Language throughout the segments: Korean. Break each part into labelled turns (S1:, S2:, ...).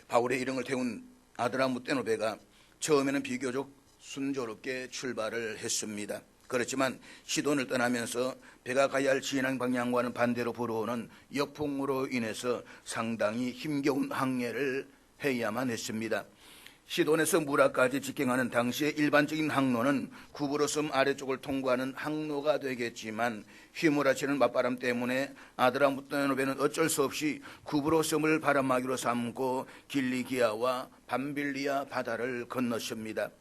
S1: 바울의 일행을 태운 아드라무떼노 배가 처음에는 비교적 순조롭게 출발을 했습니다. 그렇지만 시돈을 떠나면서 배가 가야 할 진행 방향과는 반대로 불어오는 역풍으로 인해서 상당히 힘겨운 항해를 해야만 했습니다. 시돈에서 무라까지 직행하는 당시의 일반적인 항로는 구브로섬 아래쪽을 통과하는 항로가 되겠지만 휘몰아치는 맞바람 때문에 아드라무떼노 배는 어쩔 수 없이 구브로섬을 바람막이로 삼고 길리기아와 밤빌리아 바다를 건넜습니다.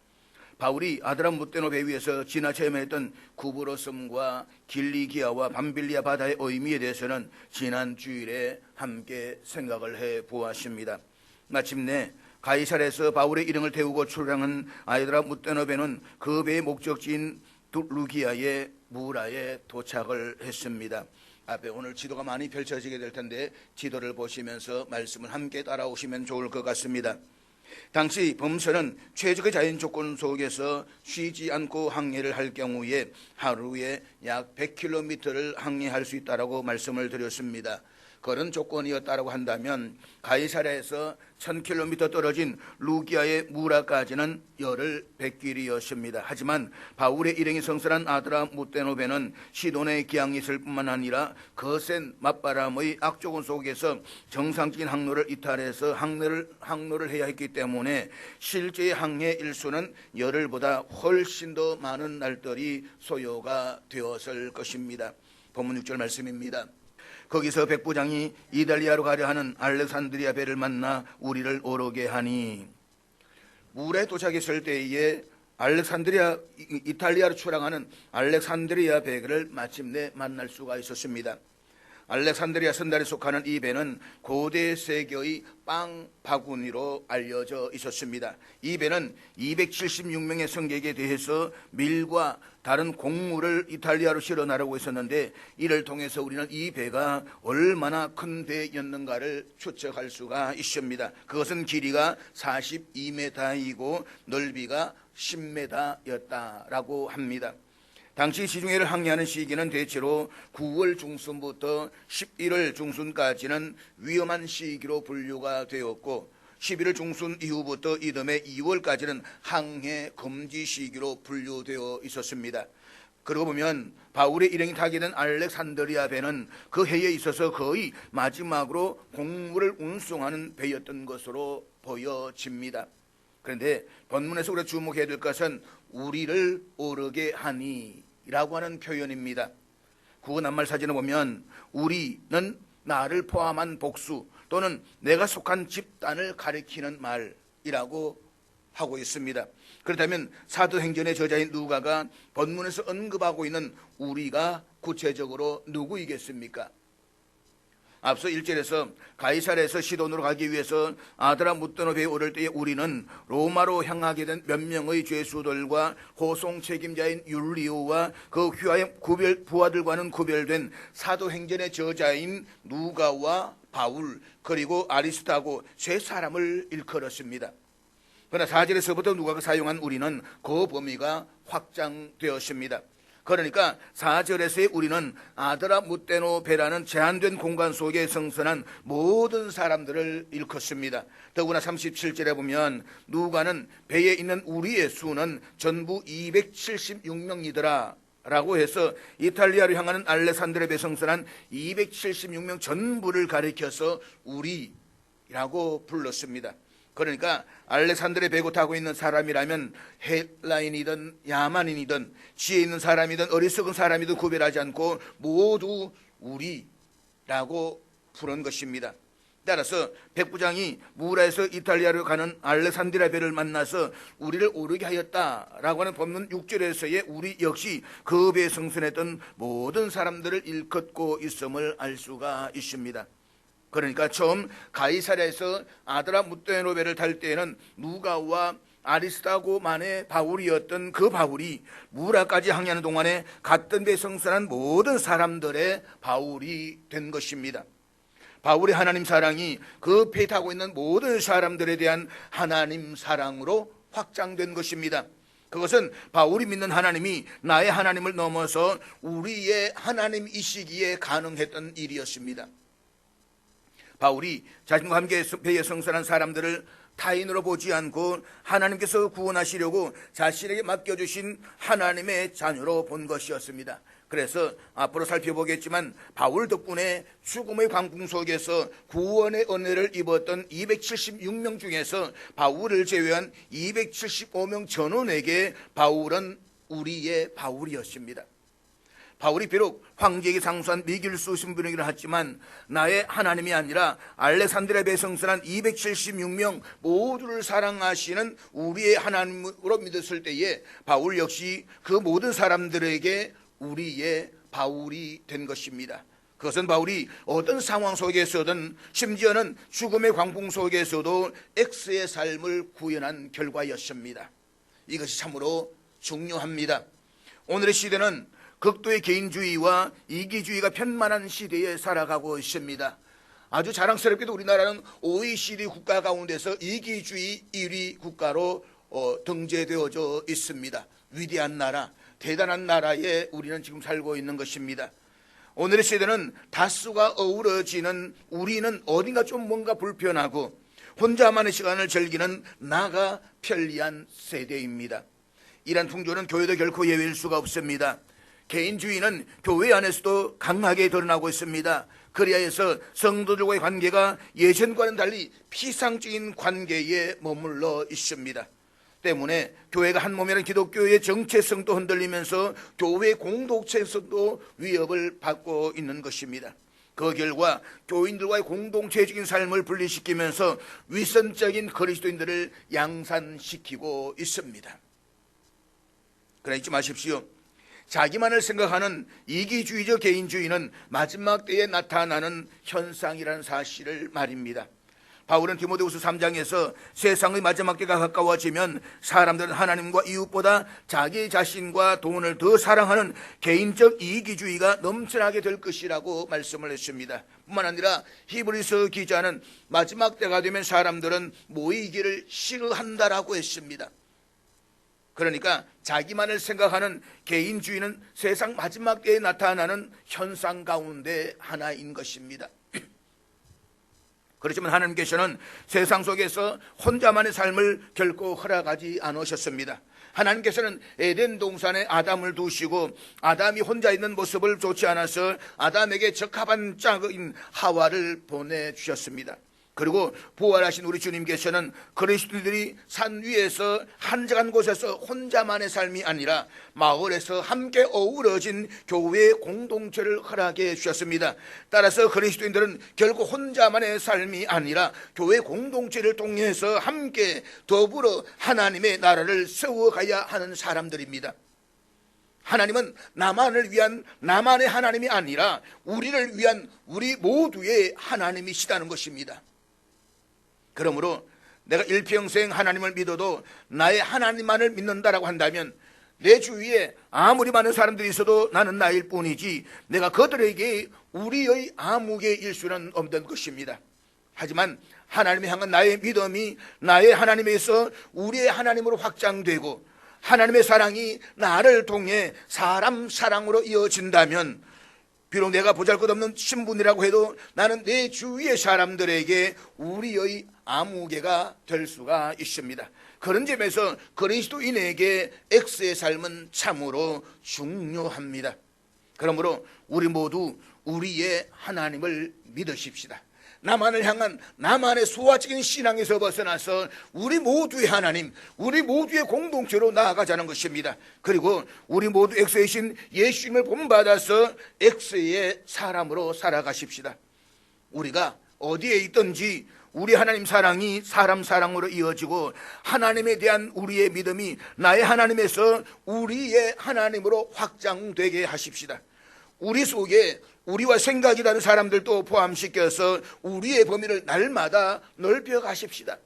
S1: 바울이 아드라무떼노 배 위에서 지나쳐 헤매했던 구브로섬과 길리기아와 밤빌리아 바다의 의미에 대해서는 지난 주일에 함께 생각을 해보았습니다. 마침내 가이사랴에서 바울의 일행을 태우고 출항한 아드라무떼노 배는 그 배의 목적지인 루기아의 무라에 도착을 했습니다. 앞에 오늘 지도가 많이 펼쳐지게 될 텐데 지도를 보시면서 말씀을 함께 따라오시면 좋을 것 같습니다. 당시 범선은 최적의 자연 조건 속에서 쉬지 않고 항해를 할 경우에 하루에 약 100km를 항해할 수 있다고 말씀을 드렸습니다. 그런 조건이었다고 한다면 가이사랴에서 1000km 떨어진 루기아의 무라까지는 열흘 100길이었습니다. 하지만 바울의 일행이 성선한 아드라무떼노 배는 시돈에 기항이 있을 뿐만 아니라 거센 맞바람의 악조건 속에서 정상적인 항로를 이탈해서 항로를 해야 했기 때문에 실제의 항해 일수는 열흘보다 훨씬 더 많은 날들이 소요가 되었을 것입니다. 본문 6절 말씀입니다. 거기서 백부장이 이달리아로 가려 하는 알렉산드리아 배를 만나 우리를 오르게 하니, 물에 도착했을 때에 이탈리아로 출항하는 알렉산드리아 배를 마침내 만날 수가 있었습니다. 알렉산드리아 선단에 속하는 이 배는 고대 세계의 빵 바구니로 알려져 있었습니다. 이 배는 276명의 승객에 대해서 밀과 다른 곡물을 이탈리아로 실어 나르고 있었는데, 이를 통해서 우리는 이 배가 얼마나 큰 배였는가를 추측할 수가 있습니다. 그것은 길이가 42m이고 넓이가 10m였다라고 합니다. 당시 시중해를 항해하는 시기는 대체로 9월 중순부터 11월 중순까지는 위험한 시기로 분류가 되었고, 11월 중순 이후부터 이듬해 2월까지는 항해 금지 시기로 분류되어 있었습니다. 그러고 보면 바울의 일행이 타게 된 알렉산드리아 배는 그 해에 있어서 거의 마지막으로 곡물을 운송하는 배였던 것으로 보여집니다. 그런데 본문에서 우리가 주목해야 될 것은 우리를 오르게 하니 라고 하는 표현입니다. 구어 낱말 사진을 보면 우리는 나를 포함한 복수 또는 내가 속한 집단을 가리키는 말이라고 하고 있습니다. 그렇다면 사도행전의 저자인 누가가 본문에서 언급하고 있는 우리가 구체적으로 누구이겠습니까? 앞서 1절에서 가이사랴에서 시돈으로 가기 위해서 아드라무떼노 배에 오를 때에 우리는 로마로 향하게 된 몇 명의 죄수들과 호송 책임자인 율리오와 그 부하들과는 구별된 사도행전의 저자인 누가와 바울 그리고 아리스타고 세 사람을 일컬었습니다. 그러나 4절에서부터 누가가 사용한 우리는 그 범위가 확장되었습니다. 그러니까 4절에서의 우리는 아드라무떼노 배라는 제한된 공간 속에 성선한 모든 사람들을 일컫습니다. 더구나 37절에 보면 누가는 배에 있는 우리의 수는 전부 276명이더라 라고 해서 이탈리아로 향하는 알렉산드리아 배 성선한 276명 전부를 가리켜서 우리라고 불렀습니다. 그러니까 알렉산드리아 배고 타고 있는 사람이라면 헬라인이든 야만인이든 지혜 있는 사람이든 어리석은 사람이든 구별하지 않고 모두 우리라고 부른 것입니다. 따라서 백부장이 무라에서 이탈리아로 가는 알렉산드리아 배를 만나서 우리를 오르게 하였다라고 하는 본문 6절에서의 우리 역시 그 배에 승선했던 모든 사람들을 일컫고 있음을 알 수가 있습니다. 그러니까 처음 가이사랴에서 아드라무떼노 배를 탈 때에는 누가와 아리스타고만의 바울이었던 그 바울이 무라까지 항해하는 동안에 같은 배에 승선한 모든 사람들의 바울이 된 것입니다. 바울의 하나님 사랑이 그 배에 타고 있는 모든 사람들에 대한 하나님 사랑으로 확장된 것입니다. 그것은 바울이 믿는 하나님이 나의 하나님을 넘어서 우리의 하나님이시기에 가능했던 일이었습니다. 바울이 자신과 함께 배에 승선한 사람들을 타인으로 보지 않고 하나님께서 구원하시려고 자신에게 맡겨주신 하나님의 자녀로 본 것이었습니다. 그래서 앞으로 살펴보겠지만 바울 덕분에 죽음의 광풍 속에서 구원의 은혜를 입었던 276명 중에서 바울을 제외한 275명 전원에게 바울은 우리의 바울이었습니다. 바울이 비록 황제에게 상수한 미길수 신분이긴 하지만 나의 하나님이 아니라 알렉산드리아 배성선한 276명 모두를 사랑하시는 우리의 하나님으로 믿었을 때에 바울 역시 그 모든 사람들에게 우리의 바울이 된 것입니다. 그것은 바울이 어떤 상황 속에서든 심지어는 죽음의 광풍 속에서도 X의 삶을 구현한 결과였습니다. 이것이 참으로 중요합니다. 오늘의 시대는 극도의 개인주의와 이기주의가 편만한 시대에 살아가고 있습니다. 아주 자랑스럽게도 우리나라는 OECD 국가 가운데서 이기주의 1위 국가로 등재되어져 있습니다. 위대한 나라, 대단한 나라에 우리는 지금 살고 있는 것입니다. 오늘의 시대는 다수가 어우러지는 우리는 어딘가 좀 뭔가 불편하고 혼자만의 시간을 즐기는 나가 편리한 세대입니다. 이런 풍조는 교회도 결코 예외일 수가 없습니다. 개인주의는 교회 안에서도 강하게 드러나고 있습니다. 그리하여서 성도들과의 관계가 예전과는 달리 피상적인 관계에 머물러 있습니다. 때문에 교회가 한 몸이라는 기독교의 정체성도 흔들리면서 교회의 공동체성도 위협을 받고 있는 것입니다. 그 결과 교인들과의 공동체적인 삶을 분리시키면서 위선적인 그리스도인들을 양산시키고 있습니다. 그러나 잊지 마십시오. 자기만을 생각하는 이기주의적 개인주의는 마지막 때에 나타나는 현상이라는 사실을 말입니다. 바울은 디모데후서 3장에서 세상의 마지막 때가 가까워지면 사람들은 하나님과 이웃보다 자기 자신과 돈을 더 사랑하는 개인적 이기주의가 넘쳐나게 될 것이라고 말씀을 했습니다. 뿐만 아니라 히브리서 기자는 마지막 때가 되면 사람들은 모이기를 싫어한다라고 했습니다. 그러니까 자기만을 생각하는 개인주의는 세상 마지막 때에 나타나는 현상 가운데 하나인 것입니다. 그렇지만 하나님께서는 세상 속에서 혼자만의 삶을 결코 허락하지 않으셨습니다. 하나님께서는 에덴 동산에 아담을 두시고 아담이 혼자 있는 모습을 좋지 않아서 아담에게 적합한 짝인 하와를 보내주셨습니다. 그리고 부활하신 우리 주님께서는 그리스도인들이 산 위에서 한적한 곳에서 혼자만의 삶이 아니라 마을에서 함께 어우러진 교회의 공동체를 허락해 주셨습니다. 따라서 그리스도인들은 결국 혼자만의 삶이 아니라 교회 공동체를 통해서 함께 더불어 하나님의 나라를 세워가야 하는 사람들입니다. 하나님은 나만을 위한 나만의 하나님이 아니라 우리를 위한 우리 모두의 하나님이시다는 것입니다. 그러므로 내가 일평생 하나님을 믿어도 나의 하나님만을 믿는다라고 한다면 내 주위에 아무리 많은 사람들이 있어도 나는 나일 뿐이지 내가 그들에게 우리의 아무개일 수는 없는 것입니다. 하지만 하나님을 향한 나의 믿음이 나의 하나님에서 우리의 하나님으로 확장되고 하나님의 사랑이 나를 통해 사람 사랑으로 이어진다면 비록 내가 보잘것없는 신분이라고 해도 나는 내 주위의 사람들에게 우리의 아무개가 될 수가 있습니다. 그런 점에서 그리스도인에게 X의 삶은 참으로 중요합니다. 그러므로 우리 모두 우리의 하나님을 믿으십시다. 나만을 향한 나만의 소화적인 신앙에서 벗어나서 우리 모두의 하나님, 우리 모두의 공동체로 나아가자는 것입니다. 그리고 우리 모두 X의 신 예수님을 본받아서 X의 사람으로 살아가십시다. 우리가 어디에 있든지 우리 하나님 사랑이 사람 사랑으로 이어지고 하나님에 대한 우리의 믿음이 나의 하나님에서 우리의 하나님으로 확장되게 하십시다. 우리 속에 우리와 생각이 다른 사람들도 포함시켜서 우리의 범위를 날마다 넓혀 가십시다.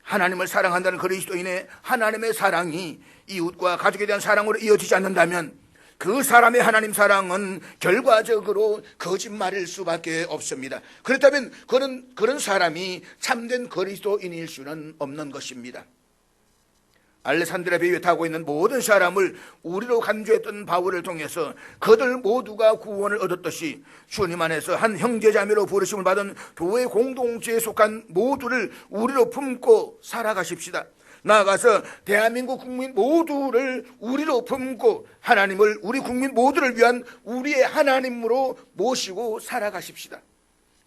S1: 하나님을 사랑한다는 그리스도인의 하나님의 사랑이 이웃과 가족에 대한 사랑으로 이어지지 않는다면 그 사람의 하나님 사랑은 결과적으로 거짓말일 수밖에 없습니다. 그렇다면 그런 사람이 참된 그리스도인일 수는 없는 것입니다. 알렉산드리아 배 위에 타고 있는 모든 사람을 우리로 간주했던 바울을 통해서 그들 모두가 구원을 얻었듯이 주님 안에서 한 형제자매로 부르심을 받은 교회 공동체에 속한 모두를 우리로 품고 살아가십시다. 나아가서 대한민국 국민 모두를 우리로 품고 하나님을 우리 국민 모두를 위한 우리의 하나님으로 모시고 살아가십시다.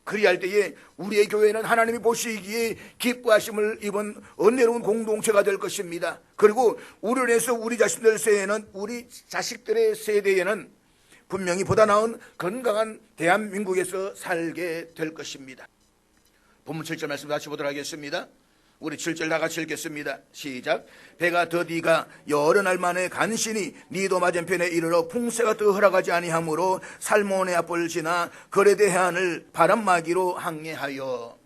S1: 그리할 때에 우리의 교회는 하나님이 보시기에 기뻐하심을 입은 은혜로운 공동체가 될 것입니다. 그리고 우리를 위해서 우리 자신들 세에는, 우리 자식들의 세대에는 분명히 보다 나은 건강한 대한민국에서 살게 될 것입니다. 본문 7절 말씀 다시 보도록 하겠습니다. 우리 7절 다 같이 읽겠습니다. 시작. 배가 더디가 여러 날 만에 간신히 니도 맞은편에 이르러 풍세가 더 허락하지 아니하므로 살모네 앞을 지나 그레데 해안을 바람막이로 항해하여.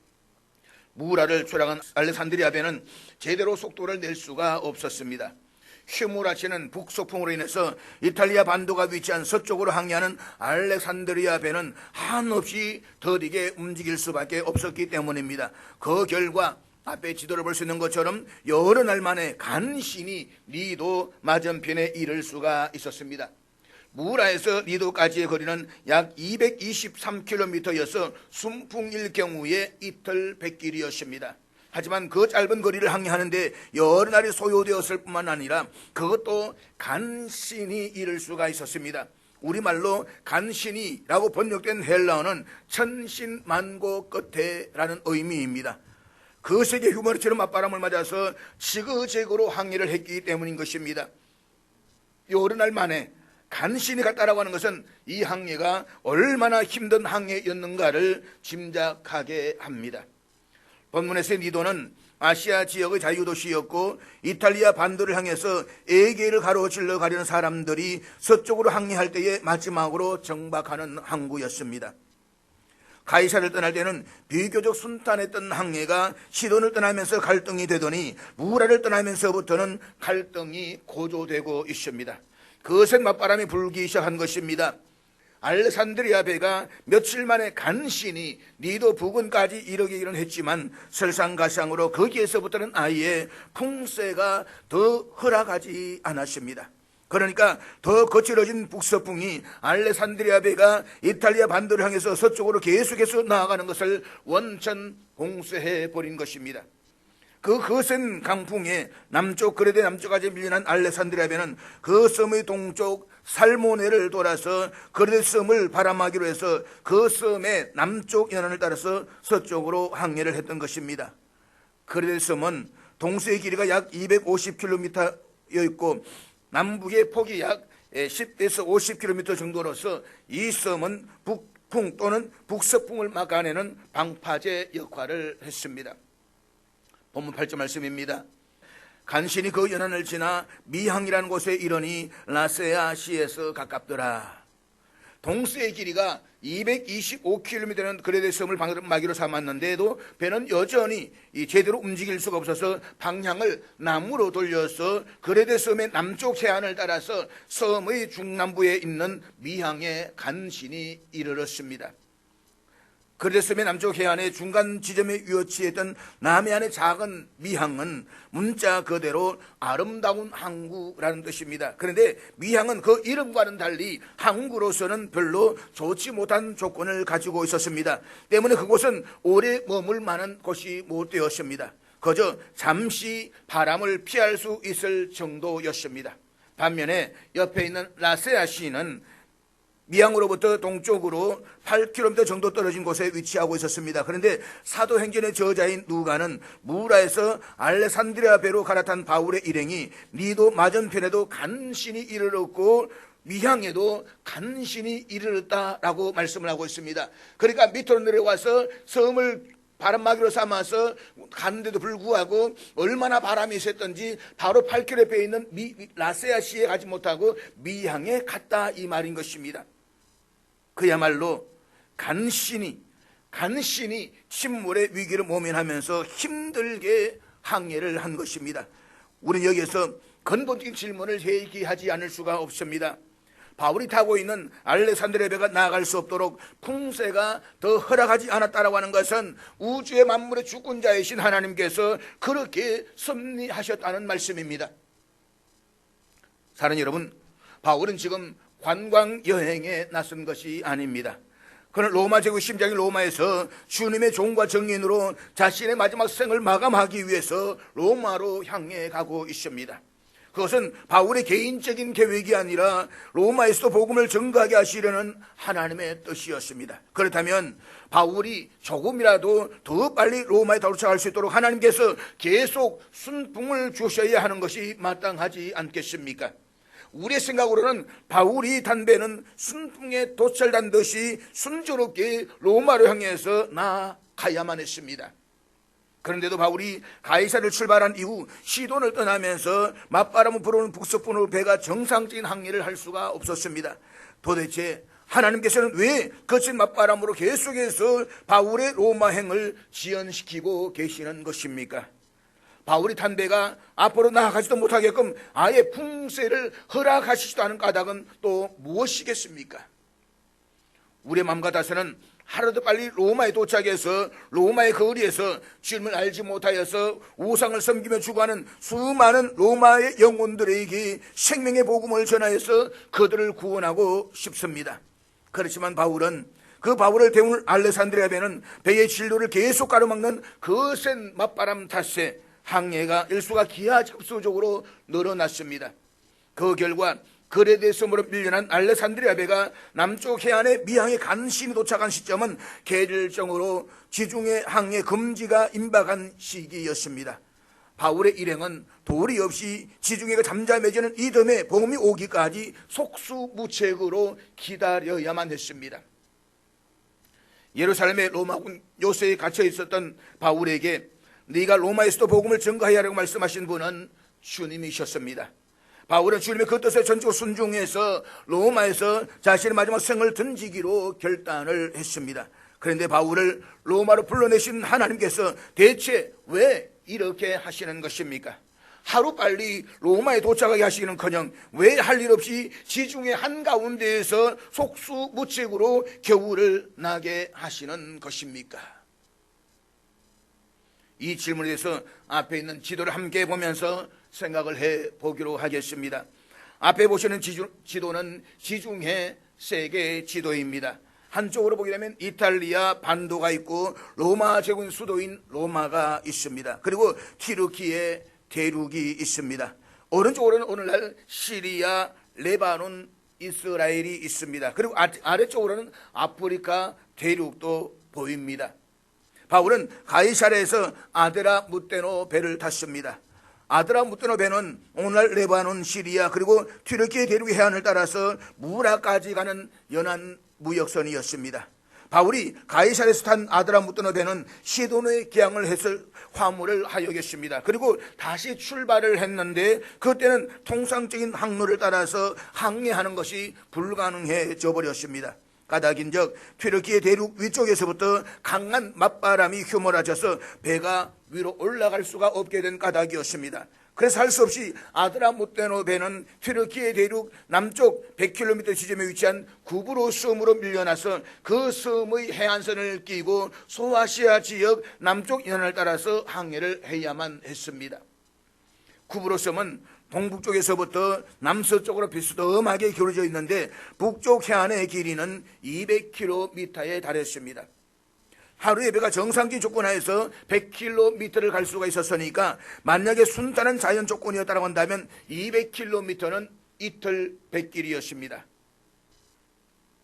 S1: 무라를 초랑한 알렉산드리아 배는 제대로 속도를 낼 수가 없었습니다. 휘몰아치는 북소풍으로 인해서 이탈리아 반도가 위치한 서쪽으로 항해하는 알렉산드리아 배는 한없이 더디게 움직일 수밖에 없었기 때문입니다. 그 결과 앞에 지도를 볼 수 있는 것처럼 여러 날 만에 간신히 리도 맞은편에 이를 수가 있었습니다. 무라에서 리도까지의 거리는 약 223km여서 순풍일 경우에 이틀 백길이었습니다. 하지만 그 짧은 거리를 항해하는데 여러 날이 소요되었을 뿐만 아니라 그것도 간신히 이를 수가 있었습니다. 우리말로 간신히라고 번역된 헬라어는 천신만고 끝에라는 의미입니다. 그 세계 휴머리처럼 맞바람을 맞아서 지그재그로 항해를 했기 때문인 것입니다. 여러 날 만에 간신히 갔다라고 하는 것은 이 항해가 얼마나 힘든 항해였는가를 짐작하게 합니다. 본문에서의 니도는 아시아 지역의 자유도시였고 이탈리아 반도를 향해서 에게를 가로질러 가려는 사람들이 서쪽으로 항해할 때에 마지막으로 정박하는 항구였습니다. 가이사를 떠날 때는 비교적 순탄했던 항해가 시돈을 떠나면서 갈등이 되더니 무라를 떠나면서부터는 갈등이 고조되고 있습니다. 그것은 맞바람이 불기 시작한 것입니다. 알렉산드리아 배가 며칠 만에 간신히 니도 부근까지 이르기는 했지만 설상가상으로 거기에서부터는 아예 풍세가 더 허락하지 않았습니다. 그러니까 더 거칠어진 북서풍이 알렉산드리아 배가 이탈리아 반도를 향해서 서쪽으로 계속해서 나아가는 것을 원천 봉쇄해 버린 것입니다. 그 거센 강풍에 남쪽 그레데 남쪽까지 밀려난 알렉산드리아 배는 그 섬의 동쪽 살모네를 돌아서 그레데 섬을 바람하기로 해서 그 섬의 남쪽 연안을 따라서 서쪽으로 항해를 했던 것입니다. 그레데 섬은 동서의 길이가 약 250km였고 남북의 폭이 약 10에서 50km 정도로서 이 섬은 북풍 또는 북서풍을 막아내는 방파제 역할을 했습니다. 본문 8절 말씀입니다. 간신히 그 연안을 지나 미항이라는 곳에 이르니 라세아시에서 가깝더라. 동서의 길이가 225km는 그레데 섬을 방마기로 삼았는데도 배는 여전히 제대로 움직일 수가 없어서 방향을 남으로 돌려서 그레데 섬의 남쪽 해안을 따라서 섬의 중남부에 있는 미항에 간신히 이르렀습니다. 그레데 섬의 남쪽 해안의 중간 지점에 위치했던 남해안의 작은 미항은 문자 그대로 아름다운 항구라는 뜻입니다. 그런데 미항은 그 이름과는 달리 항구로서는 별로 좋지 못한 조건을 가지고 있었습니다. 때문에 그곳은 오래 머물 만한 곳이 못 되었습니다. 그저 잠시 바람을 피할 수 있을 정도였습니다. 반면에 옆에 있는 라세아시는 미항으로부터 동쪽으로 8km 정도 떨어진 곳에 위치하고 있었습니다. 그런데 사도행전의 저자인 누가는 무라에서 알렉산드리아 배로 갈아탄 바울의 일행이 니도 맞은편에도 간신히 이르렀고 미항에도 간신히 이르렀다라고 말씀을 하고 있습니다. 그러니까 밑으로 내려와서 섬을 바람막이로 삼아서 갔는데도 불구하고 얼마나 바람이 셌던지 바로 8km 옆에 있는 라세아시에 가지 못하고 미항에 갔다 이 말인 것입니다. 그야말로 간신히 침몰의 위기를 모면하면서 힘들게 항해를 한 것입니다. 우리는 여기에서 근본적인 질문을 제기하지 않을 수가 없습니다. 바울이 타고 있는 알렉산드리아 배가 나아갈 수 없도록 풍세가 더 허락하지 않았다라고 하는 것은 우주의 만물의 주권자이신 하나님께서 그렇게 섭리하셨다는 말씀입니다. 사랑하는 여러분, 바울은 지금 관광 여행에 나선 것이 아닙니다. 그는 로마 제국 심장인 로마에서 주님의 종과 정인으로 자신의 마지막 생을 마감하기 위해서 로마로 향해 가고 있습니다. 그것은 바울의 개인적인 계획이 아니라 로마에서도 복음을 전가하게 하시려는 하나님의 뜻이었습니다. 그렇다면 바울이 조금이라도 더 빨리 로마에 도착할 수 있도록 하나님께서 계속 순풍을 주셔야 하는 것이 마땅하지 않겠습니까? 우리의 생각으로는 바울이 탄 배는 순풍에 도찰한 듯이 순조롭게 로마로 향해서 나아가야만 했습니다. 그런데도 바울이 가이사를 출발한 이후 시돈을 떠나면서 맞바람을 불어오는 북서풍으로 배가 정상적인 항해를 할 수가 없었습니다. 도대체 하나님께서는 왜 거친 맞바람으로 계속해서 바울의 로마행을 지연시키고 계시는 것입니까? 바울이 탄 배가 앞으로 나아가지도 못하게끔 아예 풍세를 허락하시지도 않은 까닭은 또 무엇이겠습니까? 우리의 마음 같아서는 하루도 빨리 로마에 도착해서 로마의 거리에서 주님을 알지 못하여서 우상을 섬기며 죽어가는 수많은 로마의 영혼들에게 생명의 복음을 전하여서 그들을 구원하고 싶습니다. 그렇지만 바울은 그 바울을 태운 알렉산드리아 배는 배의 진로를 계속 가로막는 거센 맞바람 탓에 항해가 일수가 기하급수적으로 늘어났습니다. 그 결과 그레데 섬으로 밀려난 알렉산드리아 배가 남쪽 해안의 미항에 간신히 도착한 시점은 계절적으로 지중해 항해 금지가 임박한 시기였습니다. 바울의 일행은 도리 없이 지중해가 잠잠해지는 이듬해 봄이 오기까지 속수무책으로 기다려야만 했습니다. 예루살렘의 로마군 요새에 갇혀 있었던 바울에게 네가 로마에서도 복음을 전가해야 하라고 말씀하신 분은 주님이셨습니다. 바울은 주님의 그 뜻에 전적으로 순종해서 로마에서 자신의 마지막 생을 던지기로 결단을 했습니다. 그런데 바울을 로마로 불러내신 하나님께서 대체 왜 이렇게 하시는 것입니까? 하루빨리 로마에 도착하게 하시기는커녕 왜 할 일 없이 지중해 한가운데에서 속수무책으로 겨울을 나게 하시는 것입니까? 이 질문에 대해서 앞에 있는 지도를 함께 보면서 생각을 해보기로 하겠습니다. 앞에 보시는 지도는 지중해 세계 지도입니다. 한쪽으로 보게 되면 이탈리아 반도가 있고 로마 제국 수도인 로마가 있습니다. 그리고 튀르키예 대륙이 있습니다. 오른쪽으로는 오늘날 시리아, 레바논, 이스라엘이 있습니다. 그리고 아래쪽으로는 아프리카 대륙도 보입니다. 바울은 가이사랴에서 아드라무테노 배를 탔습니다. 아드라무테노 배는 오늘날 레바논, 시리아 그리고 튀르키예 대륙의 해안을 따라서 무라까지 가는 연안 무역선이었습니다. 바울이 가이사랴에서 탄 아드라무테노 배는 시돈에 기항을 해서 화물을 하여겼습니다. 그리고 다시 출발을 했는데 그때는 통상적인 항로를 따라서 항해하는 것이 불가능해져 버렸습니다. 까닭인즉 튀르키예 대륙 위쪽에서부터 강한 맞바람이 휘몰아쳐서 배가 위로 올라갈 수가 없게 된 까닭이었습니다. 그래서 할 수 없이 아드라무테노 배는 튀르키예 대륙 남쪽 100km 지점에 위치한 구브로 섬으로 밀려나서 그 섬의 해안선을 끼고 소아시아 지역 남쪽 연안을 따라서 항해를 해야만 했습니다. 구브로 섬은 동북쪽에서부터 남서쪽으로 비스듬하게 기울어져 있는데 북쪽 해안의 길이는 200km에 달했습니다. 하루의 배가 정상적인 조건 하에서 100km를 갈 수가 있었으니까 만약에 순탄한 자연 조건이었다고 한다면 200km는 이틀 백길이었습니다.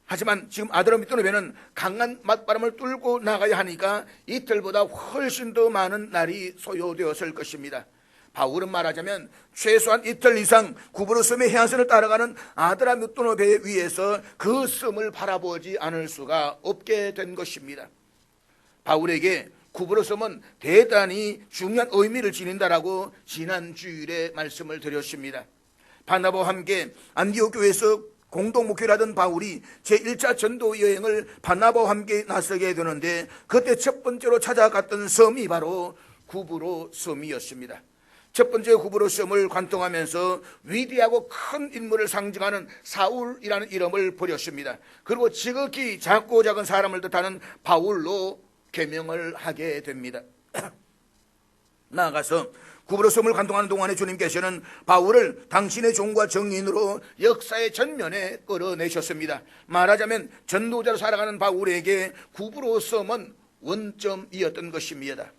S1: 하지만 지금 아드라무테노 배는 강한 맞바람을 뚫고 나가야 하니까 이틀보다 훨씬 더 많은 날이 소요되었을 것입니다. 바울은 말하자면 최소한 이틀 이상 구브로 섬의 해안선을 따라가는 아드라무테노 배 위에서 그 섬을 바라보지 않을 수가 없게 된 것입니다. 바울에게 구브로 섬은 대단히 중요한 의미를 지닌다라고 지난 주일에 말씀을 드렸습니다. 바나바와 함께 안디옥 교회에서 공동 목회를 하던 바울이 제1차 전도 여행을 바나바와 함께 나서게 되는데 그때 첫 번째로 찾아갔던 섬이 바로 구브로 섬이었습니다. 첫 번째 구브로 섬을 관통하면서 위대하고 큰 인물을 상징하는 사울이라는 이름을 버렸습니다. 그리고 지극히 작고 작은 사람을 뜻하는 바울로 개명을 하게 됩니다. 나아가서 구브로 섬을 관통하는 동안에 주님께서는 바울을 당신의 종과 정인으로 역사의 전면에 끌어내셨습니다. 말하자면 전도자로 살아가는 바울에게 구브로 섬은 원점이었던 것입니다.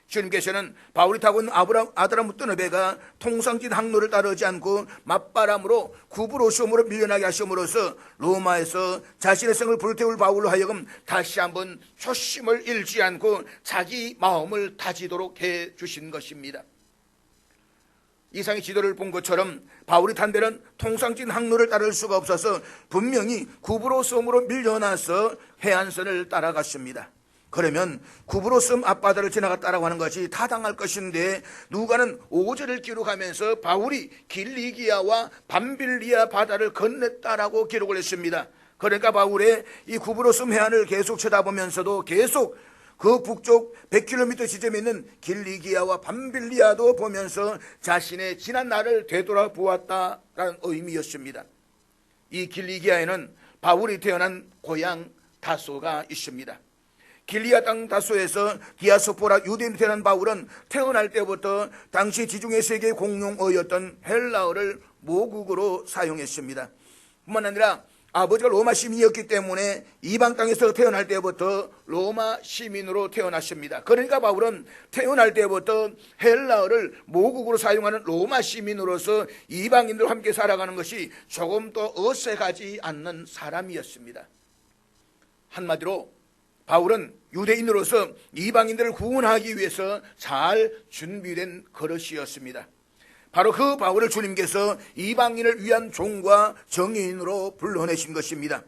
S1: 주님께서는 바울이 타고 있는 아드라무 뜨너베가 통상진 항로를 따르지 않고 맞바람으로 구브로 섬으로 밀려나게 하심으로써 로마에서 자신의 성을 불태울 바울로 하여금 다시 한번 초심을 잃지 않고 자기 마음을 다지도록 해 주신 것입니다. 이상의 지도를 본 것처럼 바울이 탄 데는 통상진 항로를 따를 수가 없어서 분명히 구브로 섬으로 밀려나서 해안선을 따라갔습니다. 그러면 구브로 섬 앞바다를 지나갔다라고 하는 것이 타당할 것인데 누가는 5절을 기록하면서 바울이 길리기아와 밤빌리아 바다를 건넜다라고 기록을 했습니다. 그러니까 바울의 이 구브로 섬 해안을 계속 쳐다보면서도 계속 그 북쪽 100km 지점에 있는 길리기아와 밤빌리아도 보면서 자신의 지난 날을 되돌아보았다라는 의미였습니다. 이 길리기아에는 바울이 태어난 고향 다소가 있습니다. 길리아 땅 다소에서 디아스포라 유대인이 태어난 바울은 태어날 때부터 당시 지중해 세계 공용어였던 헬라어를 모국어로 사용했습니다. 뿐만 아니라 아버지가 로마 시민이었기 때문에 이방 땅에서 태어날 때부터 로마 시민으로 태어났습니다. 그러니까 바울은 태어날 때부터 헬라어를 모국어로 사용하는 로마 시민으로서 이방인들과 함께 살아가는 것이 조금도 어색하지 않는 사람이었습니다. 한마디로 바울은 유대인으로서 이방인들을 구원하기 위해서 잘 준비된 그릇이었습니다. 바로 그 바울을 주님께서 이방인을 위한 종과 정의인으로 불러내신 것입니다.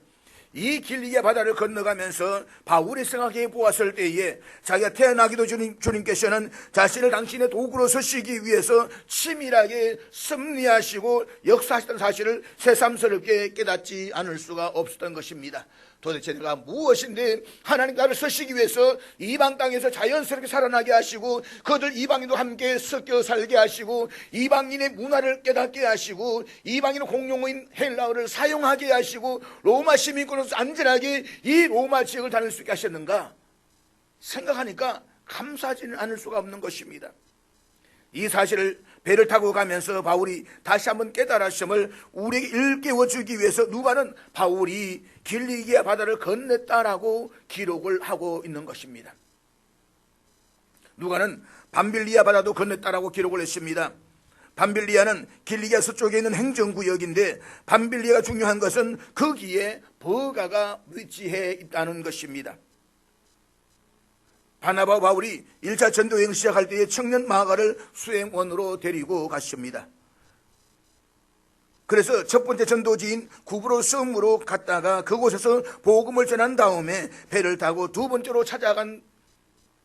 S1: 이 길리기아 바다를 건너가면서 바울이 생각해 보았을 때에 자기가 태어나기도 주님께서는 자신을 당신의 도구로 쓰시기 위해서 치밀하게 섭리하시고 역사하셨던 사실을 새삼스럽게 깨닫지 않을 수가 없었던 것입니다. 도대체 내가 무엇인데 하나님 나를 쓰시기 위해서 이방 땅에서 자연스럽게 살아나게 하시고 그들 이방인도 함께 섞여 살게 하시고 이방인의 문화를 깨닫게 하시고 이방인의 공용어인 헬라어를 사용하게 하시고 로마 시민권으로서 안전하게 이 로마 지역을 다닐 수 있게 하셨는가 생각하니까 감사하지는 않을 수가 없는 것입니다. 이 사실을 배를 타고 가면서 바울이 다시 한번 깨달았음을 우리에게 일깨워 주기 위해서 누가는 바울이 길리기아 바다를 건넜다라고 기록을 하고 있는 것입니다. 누가는 밤빌리아 바다도 건넜다라고 기록을 했습니다. 밤빌리아는 길리기아 서쪽에 있는 행정구역인데 밤빌리아가 중요한 것은 거기에 버가가 위치해 있다는 것입니다. 바나바와 바울이 1차 전도여행을 시작할 때에 청년 마가를 수행원으로 데리고 갔습니다. 그래서 첫 번째 전도지인 구브로 섬으로 갔다가 그곳에서 복음을 전한 다음에 배를 타고 두 번째로 찾아간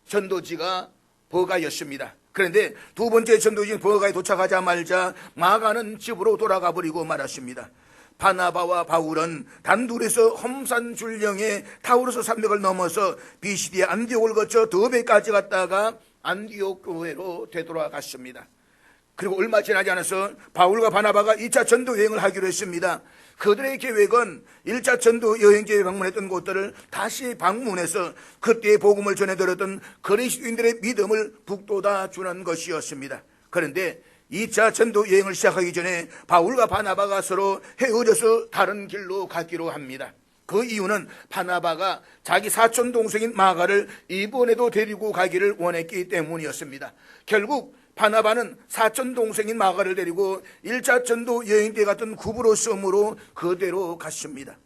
S1: 전도지가 버가였습니다. 그런데 두 번째 전도지인 버가에 도착하자마자 마가는 집으로 돌아가 버리고 말았습니다. 바나바와 바울은 단둘이서 험산 줄령의 타우르스 산맥을 넘어서 비시디아 안디옥을 거쳐 더베까지 갔다가 안디옥 교회로 되돌아갔습니다. 그리고 얼마 지나지 않아서 바울과 바나바가 2차 전도 여행을 하기로 했습니다. 그들의 계획은 1차 전도 여행지에 방문했던 곳들을 다시 방문해서 그때의 복음을 전해드렸던 그리스도인들의 믿음을 북돋아 주는 것이었습니다. 그런데 2차 전도 여행을 시작하기 전에 바울과 바나바가 서로 헤어져서 다른 길로 가기로 합니다. 그 이유는 바나바가 자기 사촌 동생인 마가를 이번에도 데리고 가기를 원했기 때문이었습니다. 결국 바나바는 사촌 동생인 마가를 데리고 1차 전도 여행 때 갔던 구브로 섬으로 그대로 갔습니다.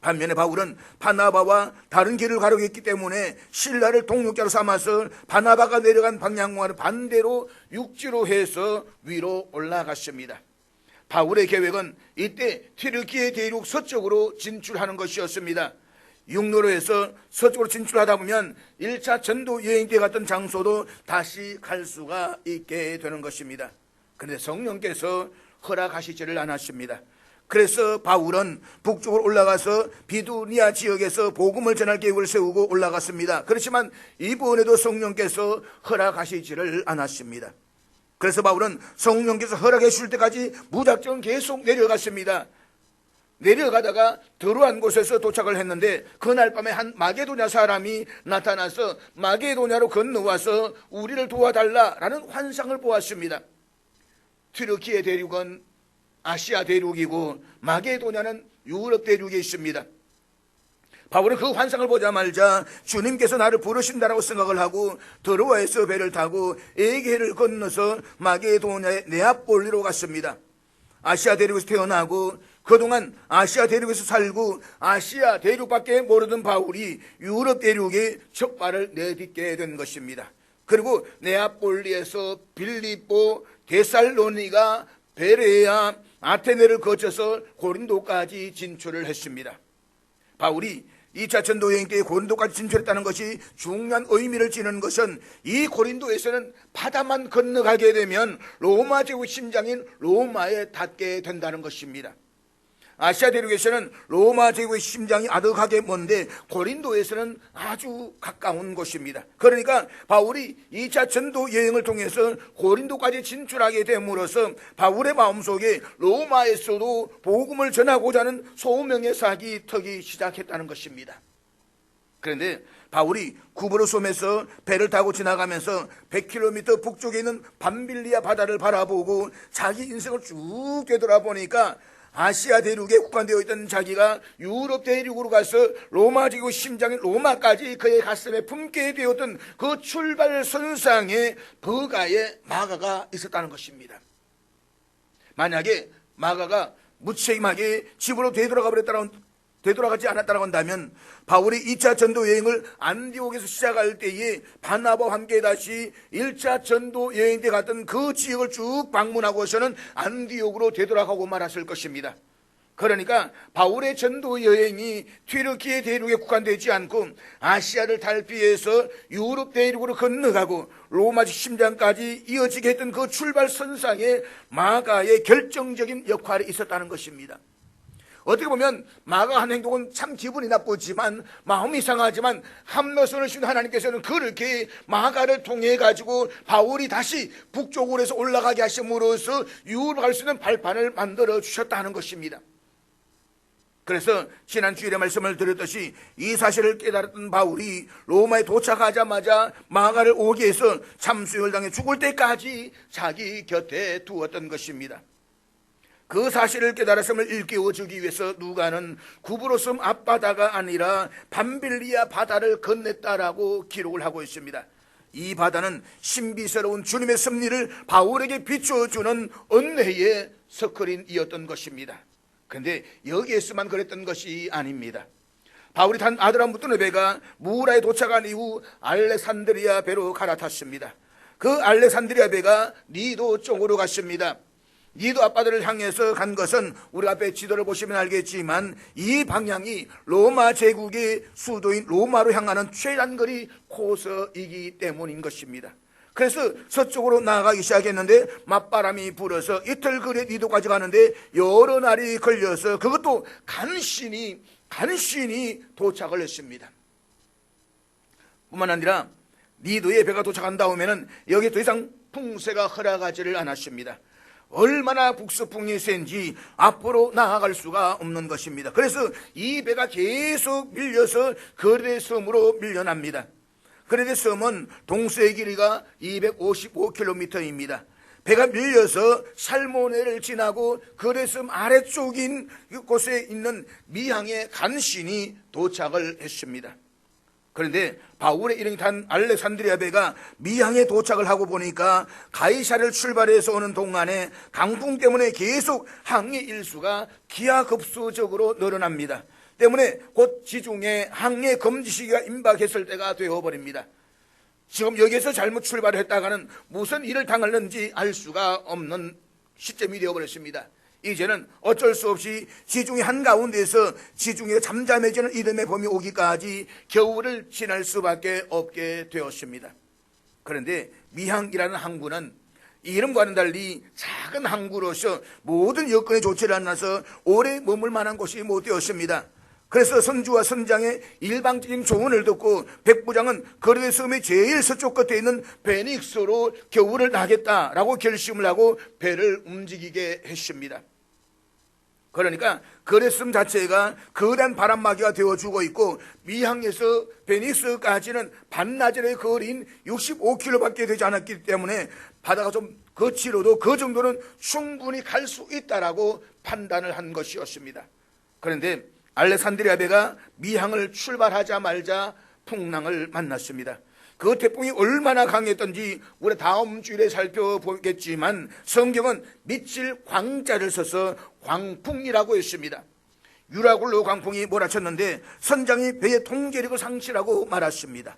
S1: 반면에 바울은 바나바와 다른 길을 가려고 했기 때문에 신라를 동역자로 삼아서 바나바가 내려간 방향과는 반대로 육지로 해서 위로 올라갔습니다. 바울의 계획은 이때 튀르키예 대륙 서쪽으로 진출하는 것이었습니다. 육로로 해서 서쪽으로 진출하다 보면 1차 전도 여행 때 갔던 장소도 다시 갈 수가 있게 되는 것입니다. 그런데 성령께서 허락하시지를 않았습니다. 그래서 바울은 북쪽으로 올라가서 비두니아 지역에서 복음을 전할 계획을 세우고 올라갔습니다. 그렇지만 이번에도 성령께서 허락하시지를 않았습니다. 그래서 바울은 성령께서 허락해 줄 때까지 무작정 계속 내려갔습니다. 내려가다가 드로한 곳에서 도착을 했는데 그날 밤에 한 마게도냐 사람이 나타나서 마게도냐로 건너와서 우리를 도와달라라는 환상을 보았습니다. 튀르키예 대륙은 아시아 대륙이고 마게도냐는 유럽 대륙에 있습니다. 바울은 그 환상을 보자마자 주님께서 나를 부르신다라고 생각을 하고 드로아에서 배를 타고 에게해를 건너서 마게도냐의 네아폴리로 갔습니다. 아시아 대륙에서 태어나고 그동안 아시아 대륙에서 살고 아시아 대륙밖에 모르던 바울이 유럽 대륙에 첫 발을 내딛게 된 것입니다. 그리고 네아폴리에서 빌립보, 데살로니가, 베레아, 아테네를 거쳐서 고린도까지 진출을 했습니다. 바울이 2차 전도 여행 때 고린도까지 진출했다는 것이 중요한 의미를 지니는 것은 이 고린도에서는 바다만 건너가게 되면 로마 제국 심장인 로마에 닿게 된다는 것입니다. 아시아 대륙에서는 로마 제국의 심장이 아득하게 먼데 고린도에서는 아주 가까운 곳입니다. 그러니까 바울이 2차 전도 여행을 통해서 고린도까지 진출하게 됨으로써 바울의 마음속에 로마에서도 복음을 전하고자 하는 소명의 싹이 트기 시작했다는 것입니다. 그런데 바울이 구브로솜에서 배를 타고 지나가면서 100km 북쪽에 있는 밤빌리아 바다를 바라보고 자기 인생을 쭉 되돌아보니까 아시아 대륙에 국한되어 있던 자기가 유럽 대륙으로 가서 로마 제국 심장인 로마까지 그의 가슴에 품게 되었던 그 출발선상에 버가에 마가가 있었다는 것입니다. 만약에 마가가 무책임하게 집으로 되돌아가지 않았다고 한다면 바울이 2차 전도 여행을 안디옥에서 시작할 때에 바나바와 함께 다시 1차 전도 여행 때 갔던 그 지역을 쭉 방문하고서는 안디옥으로 되돌아가고 말았을 것입니다. 그러니까 바울의 전도 여행이 튀르키예 대륙에 국한되지 않고 아시아를 탈피해서 유럽 대륙으로 건너가고 로마 심장까지 이어지게 했던 그 출발선상에 마가의 결정적인 역할이 있었다는 것입니다. 어떻게 보면 마가 한 행동은 참 기분이 나쁘지만 마음이 상하지만 함노선을 신 하나님께서는 그렇게 마가를 통해 가지고 바울이 다시 북쪽으로 해서 올라가게 하심으로써 유럽으로 갈 수 있는 발판을 만들어 주셨다는 것입니다. 그래서 지난 주일에 말씀을 드렸듯이 이 사실을 깨달았던 바울이 로마에 도착하자마자 마가를 오게 해서 참수형을 당해 죽을 때까지 자기 곁에 두었던 것입니다. 그 사실을 깨달았음을 일깨워주기 위해서 누가는 구브로섬 앞바다가 아니라 밤빌리아 바다를 건넸다라고 기록을 하고 있습니다. 이 바다는 신비스러운 주님의 섭리를 바울에게 비춰주는 은혜의 스크린이었던 것입니다. 그런데 여기에서만 그랬던 것이 아닙니다. 바울이 탄 아드라무뜨네 배가 무라에 도착한 이후 알렉산드리아 배로 갈아탔습니다. 그 알렉산드리아 배가 니도 쪽으로 갔습니다. 니도 앞바다를 향해서 간 것은 우리 앞에 지도를 보시면 알겠지만 이 방향이 로마 제국의 수도인 로마로 향하는 최단거리 코스이기 때문인 것입니다. 그래서 서쪽으로 나아가기 시작했는데 맞바람이 불어서 이틀 거리에 니도까지 가는데 여러 날이 걸려서 그것도 간신히 도착을 했습니다. 뿐만 아니라 니도에 배가 도착한 다음에는 여기 더 이상 풍세가 허락하지를 않았습니다. 얼마나 북서풍이 센지 앞으로 나아갈 수가 없는 것입니다. 그래서 이 배가 계속 밀려서 거레 섬으로 밀려납니다. 거레 섬은 동서의 길이가 255km입니다. 배가 밀려서 살모네를 지나고 거레 섬 아래쪽인 곳에 있는 미항에 간신히 도착을 했습니다. 그런데 바울의 일행이 탄 알렉산드리아 배가 미항에 도착을 하고 보니까 가이사를 출발해서 오는 동안에 강풍 때문에 계속 항해 일수가 기하급수적으로 늘어납니다. 때문에 곧 지중해 항해 금지 시기가 임박했을 때가 되어버립니다. 지금 여기에서 잘못 출발을 했다가는 무슨 일을 당할는지 알 수가 없는 시점이 되어버렸습니다. 이제는 어쩔 수 없이 지중해 한가운데서 지중해가 잠잠해지는 이름의 봄이 오기까지 겨울을 지날 수밖에 없게 되었습니다. 그런데 미항이라는 항구는 이름과는 달리 작은 항구로서 모든 여건이 좋지 않아서 오래 머물 만한 곳이 못 되었습니다. 그래서 선주와 선장의 일방적인 조언을 듣고 백부장은 거리의 섬의 제일 서쪽 끝에 있는 베닉스로 겨울을 나겠다라고 결심을 하고 배를 움직이게 했습니다. 그러니까 거리섬 자체가 거대한 바람막이가 되어주고 있고 미항에서 베닉스까지는 반나절의 거리인 65km밖에 되지 않았기 때문에 바다가 좀 거칠어도 그 정도는 충분히 갈 수 있다라고 판단을 한 것이었습니다. 그런데 알렉산드리아 배가 미항을 출발하자마자 풍랑을 만났습니다. 그 태풍이 얼마나 강했던지 우리 다음 주일에 살펴보겠지만 성경은 밑줄 광자를 써서 광풍이라고 했습니다. 유라굴로 광풍이 몰아쳤는데 선장이 배의 통제력을 상실하고 말았습니다.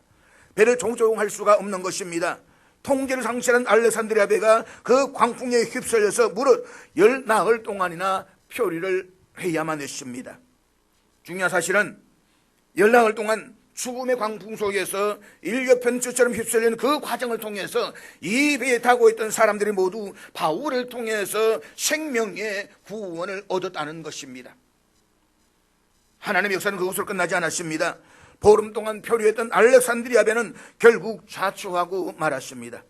S1: 배를 조종할 수가 없는 것입니다. 통제를 상실한 알렉산드리아 배가 그 광풍에 휩쓸려서 무릇 10나흘 동안이나 표류를 해야만 했습니다. 중요한 사실은 10나흘 동안 죽음의 광풍 속에서 일격편추처럼 휩쓸리는 그 과정을 통해서 이 배에 타고 있던 사람들이 모두 바울을 통해서 생명의 구원을 얻었다는 것입니다. 하나님의 역사는 그것으로 끝나지 않았습니다. 보름 동안 표류했던 알렉산드리아 배는 결국 좌초하고 말았습니다.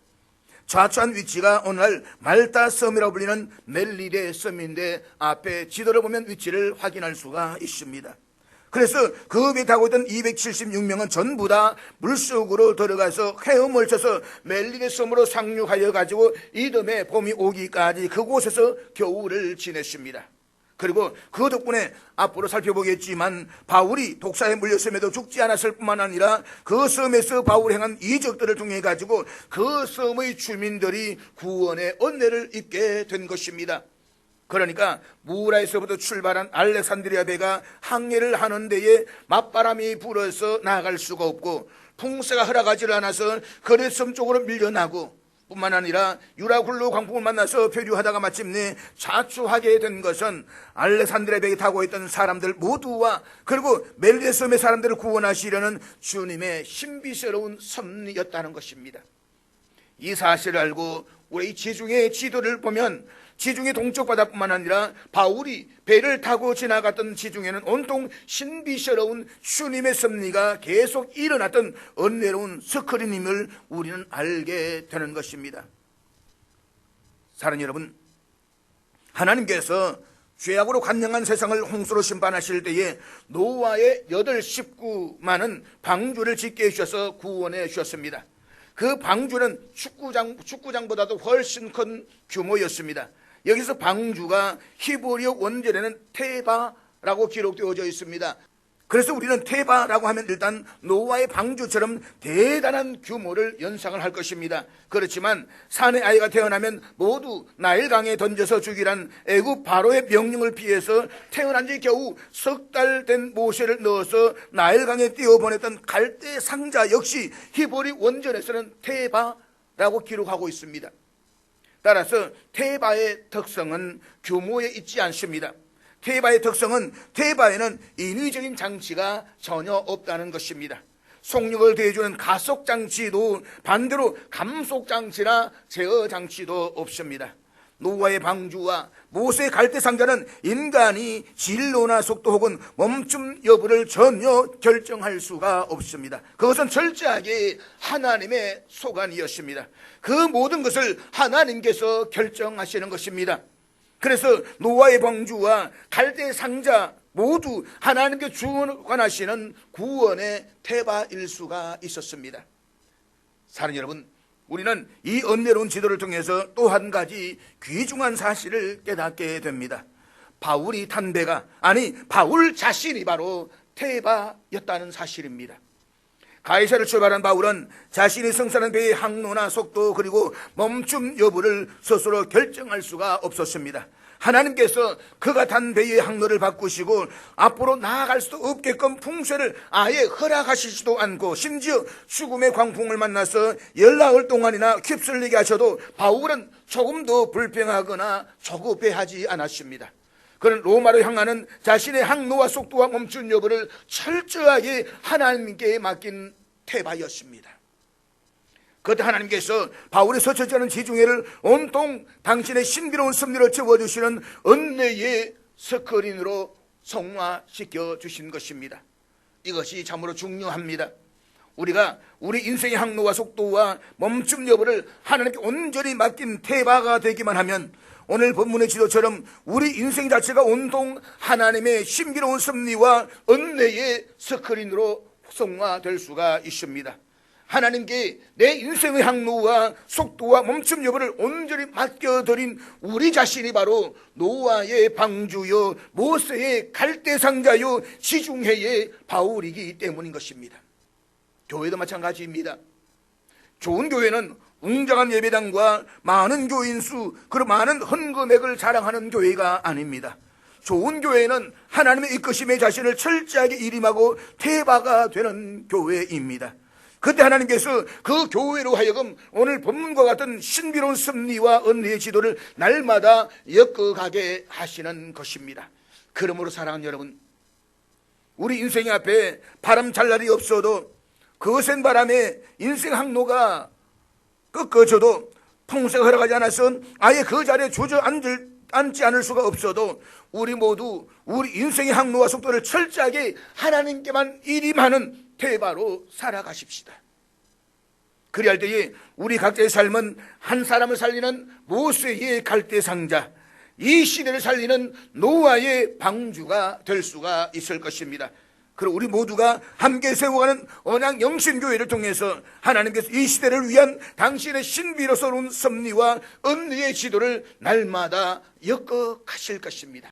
S1: 좌초한 위치가 오늘날 말타 섬이라고 불리는 멜리데 섬인데 앞에 지도를 보면 위치를 확인할 수가 있습니다. 그래서 그 배 타고 있던 276명은 전부 다 물속으로 들어가서 헤엄을 쳐서 멜리데 섬으로 상륙하여 가지고 이듬해 봄이 오기까지 그곳에서 겨울을 지냈습니다. 그리고 그 덕분에 앞으로 살펴보겠지만 바울이 독사에 물렸음에도 죽지 않았을 뿐만 아니라 그 섬에서 바울이 행한 이적들을 통해 가지고 그 섬의 주민들이 구원의 은혜를 입게 된 것입니다. 그러니까 무라에서부터 출발한 알렉산드리아 배가 항해를 하는 데에 맞바람이 불어서 나아갈 수가 없고 풍세가 허락하지 않아서 거리섬 쪽으로 밀려나고 뿐만 아니라 유라굴로 광풍을 만나서 표류하다가 마침내 좌초하게 된 것은 알렉산드리아 배에 타고 있던 사람들 모두와 그리고 멜리데 섬의 사람들을 구원하시려는 주님의 신비스러운 섭리였다는 것입니다. 이 사실을 알고 우리 지중해 지도를 보면 지중해 동쪽 바다뿐만 아니라 바울이 배를 타고 지나갔던 지중해는 온통 신비스러운 주님의 섭리가 계속 일어났던 은혜로운 스크린임을 우리는 알게 되는 것입니다. 사랑하는 여러분, 하나님께서 죄악으로 관영한 세상을 홍수로 심판하실 때에 노아의 8 식구만은 방주를 짓게 해주셔서 구원해 주셨습니다. 그 방주는 축구장보다도 훨씬 큰 규모였습니다. 여기서 방주가 히브리어 원절에는 테바라고 기록되어져 있습니다. 그래서 우리는 테바라고 하면 일단 노아의 방주처럼 대단한 규모를 연상을 할 것입니다. 그렇지만 산의 아이가 태어나면 모두 나일강에 던져서 죽이란 애굽 바로의 명령을 피해서 태어난 지 겨우 10달 된 모세를 넣어서 나일강에 띄워보냈던 갈대 상자 역시 히브리 원절에서는 테바라고 기록하고 있습니다. 따라서 테바의 특성은 규모에 있지 않습니다. 테바의 특성은 테바에는 인위적인 장치가 전혀 없다는 것입니다. 속력을 대해주는 가속장치도 반대로 감속장치나 제어장치도 없습니다. 노아의 방주와 모세의 갈대상자는 인간이 진로나 속도 혹은 멈춤 여부를 전혀 결정할 수가 없습니다. 그것은 철저하게 하나님의 소관이었습니다. 그 모든 것을 하나님께서 결정하시는 것입니다. 그래서 노아의 방주와 갈대상자 모두 하나님께 주관하시는 구원의 태바일 수가 있었습니다. 사랑하는 여러분, 우리는 이 은혜로운 지도를 통해서 또 한 가지 귀중한 사실을 깨닫게 됩니다. 바울이 탄 배가 바울 자신이 바로 테바였다는 사실입니다. 가이사를 출발한 바울은 자신이 승선한 배의 항로나 속도 그리고 멈춤 여부를 스스로 결정할 수가 없었습니다. 하나님께서 그가 탄 배의 항로를 바꾸시고 앞으로 나아갈 수도 없게끔 풍쇠를 아예 허락하시지도 않고 심지어 죽음의 광풍을 만나서 10나흘 동안이나 휩쓸리게 하셔도 바울은 조금도 불평하거나 조급해하지 않았습니다. 그는 로마로 향하는 자신의 항로와 속도와 멈춤 여부를 철저하게 하나님께 맡긴 테바였습니다. 그때 하나님께서 바울이 서쳐지 않은 지중해를 온통 당신의 신비로운 섭리로 채워주시는 은혜의 스크린으로 성화시켜 주신 것입니다. 이것이 참으로 중요합니다. 우리가 우리 인생의 항로와 속도와 멈춤 여부를 하나님께 온전히 맡긴 태바가 되기만 하면 오늘 본문의 지도처럼 우리 인생 자체가 온통 하나님의 신비로운 섭리와 은혜의 스크린으로 성화될 수가 있습니다. 하나님께 내 인생의 항로와 속도와 멈춤 여부를 온전히 맡겨드린 우리 자신이 바로 노아의 방주요 모세의 갈대상자요 지중해의 바울이기 때문인 것입니다. 교회도 마찬가지입니다. 좋은 교회는 웅장한 예배당과 많은 교인 수, 그리고 많은 헌금액을 자랑하는 교회가 아닙니다. 좋은 교회는 하나님의 이끄심에 자신을 철저하게 일임하고 태바가 되는 교회입니다. 그때 하나님께서 그 교회로 하여금 오늘 본문과 같은 신비로운 섭리와 은혜의 지도를 날마다 엮어가게 하시는 것입니다. 그러므로 사랑하는 여러분, 우리 인생 앞에 바람 잘 날이 없어도 거센 바람에 인생 항로가 꺾어져도 풍세가 흘러가지 않아서 아예 그 자리에 주저앉지 않을 수가 없어도 우리 모두 우리 인생의 항로와 속도를 철저하게 하나님께만 일임하는 태바로 살아가십시다. 그리할 때에 우리 각자의 삶은 한 사람을 살리는 모세의 갈대상자, 이 시대를 살리는 노아의 방주가 될 수가 있을 것입니다. 그리고 우리 모두가 함께 세워가는 언약 영신교회를 통해서 하나님께서 이 시대를 위한 당신의 신비로운 섭리와 은혜의 지도를 날마다 엮어 가실 것입니다.